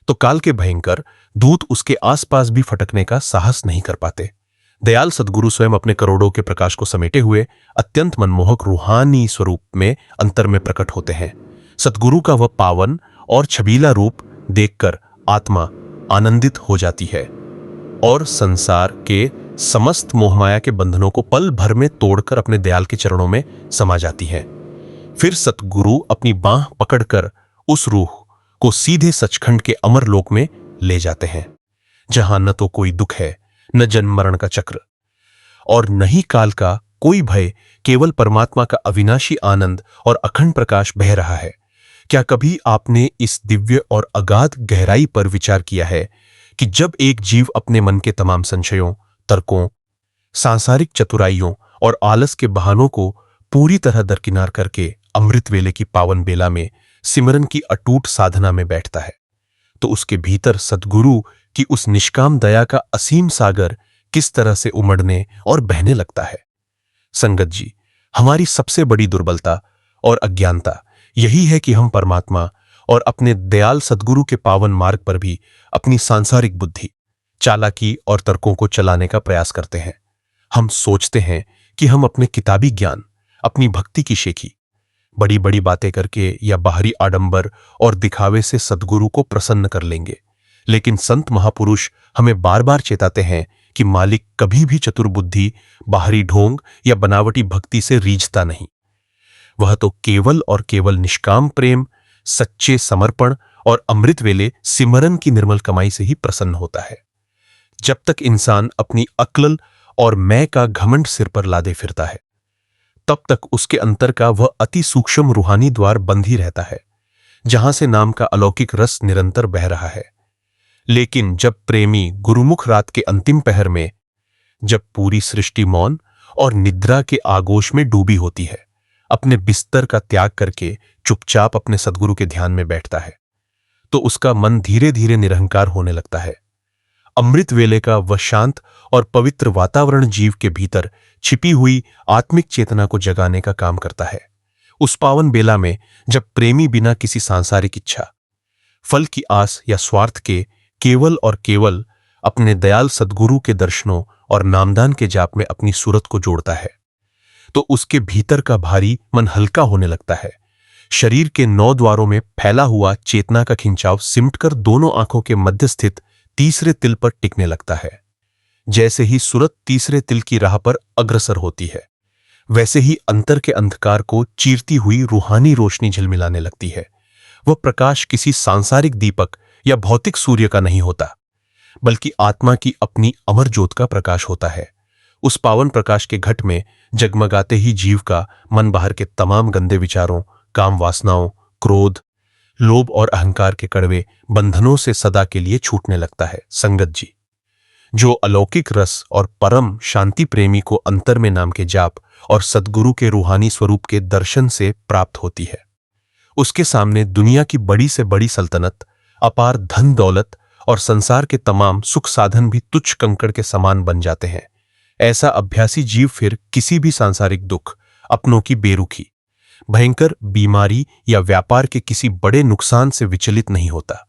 तो काल के भयंकर दूत उसके आसपास भी फटकने का साहस नहीं कर पाते। दयाल सद्गुरु स्वयं अपने करोड़ों के प्रकाश को समेटे हुए अत्यंत मनमोहक रूहानी स्वरूप में अंतर में प्रकट होते हैं। सद्गुरु का वह पावन और छबीला रूप देखकर आत्मा आनंदित हो जाती है और संसार के समस्त मोहमाया के बंधनों को पल भर में तोड़कर अपने दयाल के चरणों में समा जाती है। फिर सतगुरु अपनी बांह पकड़कर उस रूह को सीधे सचखंड के अमर लोक में ले जाते हैं, जहां न तो कोई दुख है, न जन्म मरण का चक्र और न ही काल का कोई भय, केवल परमात्मा का अविनाशी आनंद और अखंड प्रकाश बह रहा है। क्या कभी आपने इस दिव्य और अगाध गहराई पर विचार किया है कि जब एक जीव अपने मन के तमाम संशयों, तर्कों, सांसारिक चतुराइयों और आलस के बहानों को पूरी तरह दरकिनार करके अमृत वेले की पावन बेला में सिमरन की अटूट साधना में बैठता है, तो उसके भीतर सद्गुरु की उस निष्काम दया का असीम सागर किस तरह से उमड़ने और बहने लगता है। संगत जी, हमारी सबसे बड़ी दुर्बलता और अज्ञानता यही है कि हम परमात्मा और अपने दयाल सद्गुरु के पावन मार्ग पर भी अपनी सांसारिक बुद्धि, चालाकी और तर्कों को चलाने का प्रयास करते हैं। हम सोचते हैं कि हम अपने किताबी ज्ञान, अपनी भक्ति की शेखी, बड़ी बड़ी बातें करके या बाहरी आडंबर और दिखावे से सद्गुरु को प्रसन्न कर लेंगे, लेकिन संत महापुरुष हमें बार बार चेताते हैं कि मालिक कभी भी चतुर्बुद्धि, बाहरी ढोंग या बनावटी भक्ति से रीझता नहीं। वह तो केवल और केवल निष्काम प्रेम, सच्चे समर्पण और अमृत वेले सिमरन की निर्मल कमाई से ही प्रसन्न होता है। जब तक इंसान अपनी अक्ल और मैं का घमंड सिर पर लादे फिरता है, तब तक उसके अंतर का वह अति सूक्ष्म रूहानी द्वार बंद ही रहता है, जहां से नाम का अलौकिक रस निरंतर बह रहा है। लेकिन जब प्रेमी गुरुमुख रात के अंतिम पहर में, जब पूरी सृष्टि मौन और निद्रा के आगोश में डूबी होती है, अपने बिस्तर का त्याग करके चुपचाप अपने सद्गुरु के ध्यान में बैठता है, तो उसका मन धीरे धीरे निरहंकार होने लगता है। अमृत वेले का वह शांत और पवित्र वातावरण जीव के भीतर छिपी हुई आत्मिक चेतना को जगाने का काम करता है। उस पावन बेला में जब प्रेमी बिना किसी सांसारिक इच्छा, फल की आस या स्वार्थ के केवल और केवल अपने दयाल सद्गुरु के दर्शनों और नामदान के जाप में अपनी सूरत को जोड़ता है, तो उसके भीतर का भारी मन हल्का होने लगता है। शरीर के 9 द्वारों में फैला हुआ चेतना का खिंचाव सिमटकर दोनों आंखों के मध्य स्थित तीसरे तिल पर टिकने लगता है। जैसे ही सूरत तीसरे तिल की राह पर अग्रसर होती है, वैसे ही अंतर के अंधकार को चीरती हुई रूहानी रोशनी झिलमिलाने लगती है। वह प्रकाश किसी सांसारिक दीपक या भौतिक सूर्य का नहीं होता, बल्कि आत्मा की अपनी अमर ज्योत का प्रकाश होता है। उस पावन प्रकाश के घट में जगमगाते ही जीव का मन बाहर के तमाम गंदे विचारों, काम वासनाओं, क्रोध, लोभ और अहंकार के कड़वे बंधनों से सदा के लिए छूटने लगता है। संगत जी, जो अलौकिक रस और परम शांति प्रेमी को अंतर में नाम के जाप और सद्गुरु के रूहानी स्वरूप के दर्शन से प्राप्त होती है, उसके सामने दुनिया की बड़ी से बड़ी सल्तनत, अपार धन दौलत और संसार के तमाम सुख साधन भी तुच्छ कंकड़ के समान बन जाते हैं। ऐसा अभ्यासी जीव फिर किसी भी सांसारिक दुख, अपनों की बेरुखी, भयंकर बीमारी या व्यापार के किसी बड़े नुकसान से विचलित नहीं होता।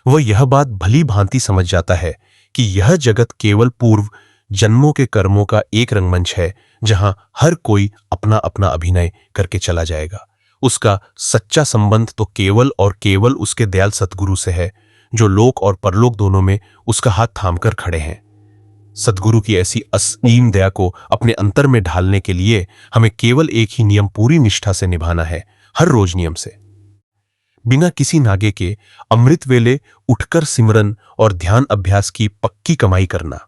वह यह बात भली भांति समझ जाता है कि यह जगत केवल पूर्व जन्मों के कर्मों का एक रंगमंच है, जहां हर कोई अपना अपना अभिनय करके चला जाएगा। उसका सच्चा संबंध तो केवल और केवल उसके दयाल सद्गुरु से है, जो लोक और परलोक दोनों में उसका हाथ थामकर खड़े हैं। सद्गुरु की ऐसी असीम दया को अपने अंतर में ढालने के लिए हमें केवल एक ही नियम पूरी निष्ठा से निभाना है, हर रोज नियम से, बिना किसी नागे के अमृत वेले उठकर सिमरन और ध्यान अभ्यास की पक्की कमाई करना।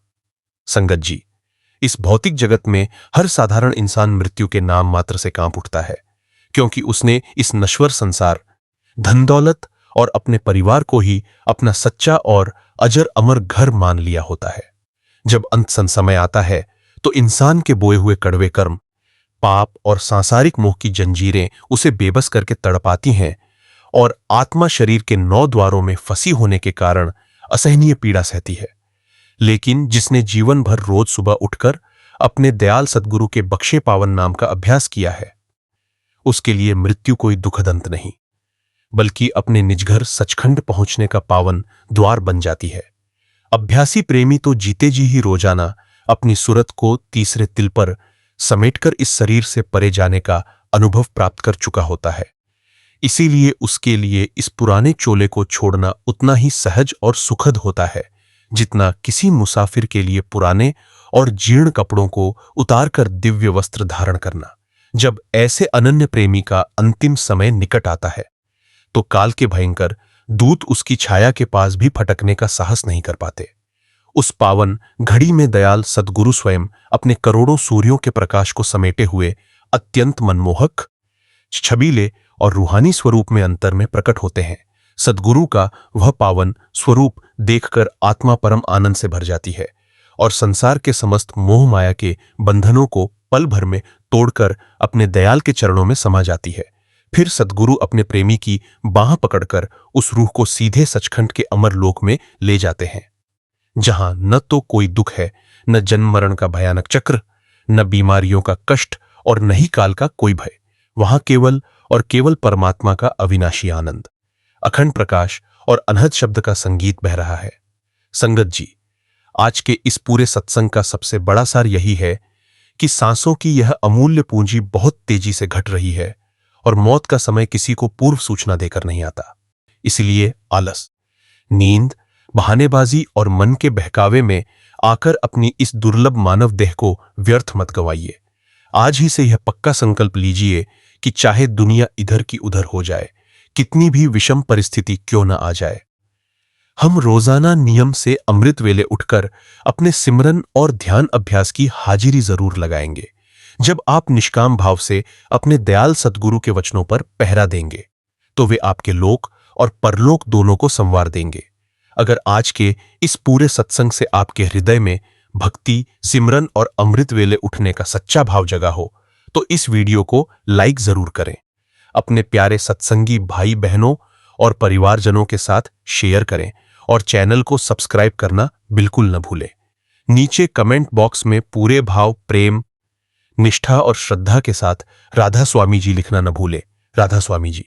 संगत जी, इस भौतिक जगत में हर साधारण इंसान मृत्यु के नाम मात्र से कांप उठता है, क्योंकि उसने इस नश्वर संसार, धन दौलत और अपने परिवार को ही अपना सच्चा और अजर अमर घर मान लिया होता है। जब अंत समय आता है, तो इंसान के बोए हुए कड़वे कर्म, पाप और सांसारिक मोह की जंजीरें उसे बेबस करके तड़पाती हैं और आत्मा शरीर के 9 द्वारों में फंसी होने के कारण असहनीय पीड़ा सहती है। लेकिन जिसने जीवन भर रोज सुबह उठकर अपने दयाल सद्गुरु के बख्शे पावन नाम का अभ्यास किया है, उसके लिए मृत्यु कोई दुखद अंत नहीं, बल्कि अपने निजघर सचखंड पहुंचने का पावन द्वार बन जाती है। अभ्यासी प्रेमी तो जीते जी ही रोजाना अपनी सूरत को तीसरे तिल पर समेटकर इस शरीर से परे जाने का अनुभव प्राप्त कर चुका होता है। इसीलिए उसके लिए इस पुराने चोले को छोड़ना उतना ही सहज और सुखद होता है, जितना किसी मुसाफिर के लिए पुराने और जीर्ण कपड़ों को उतारकर दिव्य वस्त्र धारण करना, जब ऐसे अनन्य प्रेमी का अंतिम समय निकट आता है तो काल के भयंकर दूत उसकी छाया के पास भी फटकने का साहस नहीं कर पाते। उस पावन घड़ी में दयाल सद्गुरु स्वयं अपने करोड़ों सूर्यों के प्रकाश को समेटे हुए अत्यंत मनमोहक, छबीले और रूहानी स्वरूप में अंतर में प्रकट होते हैं। सद्गुरु का वह पावन स्वरूप देखकर आत्मा परम आनंद से भर जाती है और संसार के समस्त मोह माया के बंधनों को पल भर में तोड़कर अपने दयाल के चरणों में समा जाती है। फिर सद्गुरु अपने प्रेमी की बाह पकड़कर उस रूह को सीधे सचखंड के अमर लोक में ले जाते हैं, जहां न तो कोई दुख है, न जन्म मरण का भयानक चक्र, न बीमारियों का कष्ट और न ही काल का कोई भय। वहां केवल और केवल परमात्मा का अविनाशी आनंद, अखंड प्रकाश और अनहद शब्द का संगीत बह रहा है। संगत जी, आज के इस पूरे सत्संग का सबसे बड़ा सार यही है कि सांसों की यह अमूल्य पूंजी बहुत तेजी से घट रही है और मौत का समय किसी को पूर्व सूचना देकर नहीं आता। इसलिए आलस, नींद, बहानेबाजी और मन के बहकावे में आकर अपनी इस दुर्लभ मानव देह को व्यर्थ मत गवाइए। आज ही से यह पक्का संकल्प लीजिए कि चाहे दुनिया इधर की उधर हो जाए, कितनी भी विषम परिस्थिति क्यों न आ जाए, हम रोजाना नियम से अमृत वेले उठकर अपने सिमरन और ध्यान अभ्यास की हाजिरी जरूर लगाएंगे। जब आप निष्काम भाव से अपने दयाल सद्गुरु के वचनों पर पहरा देंगे तो वे आपके लोक और परलोक दोनों को संवार देंगे। अगर आज के इस पूरे सत्संग से आपके हृदय में भक्ति, सिमरन और अमृत वेले उठने का सच्चा भाव जगा हो तो इस वीडियो को लाइक जरूर करें, अपने प्यारे सत्संगी भाई बहनों और परिवारजनों के साथ शेयर करें और चैनल को सब्सक्राइब करना बिल्कुल न भूलें। नीचे कमेंट बॉक्स में पूरे भाव, प्रेम, निष्ठा और श्रद्धा के साथ राधा स्वामी जी लिखना न भूलें। राधा स्वामी जी।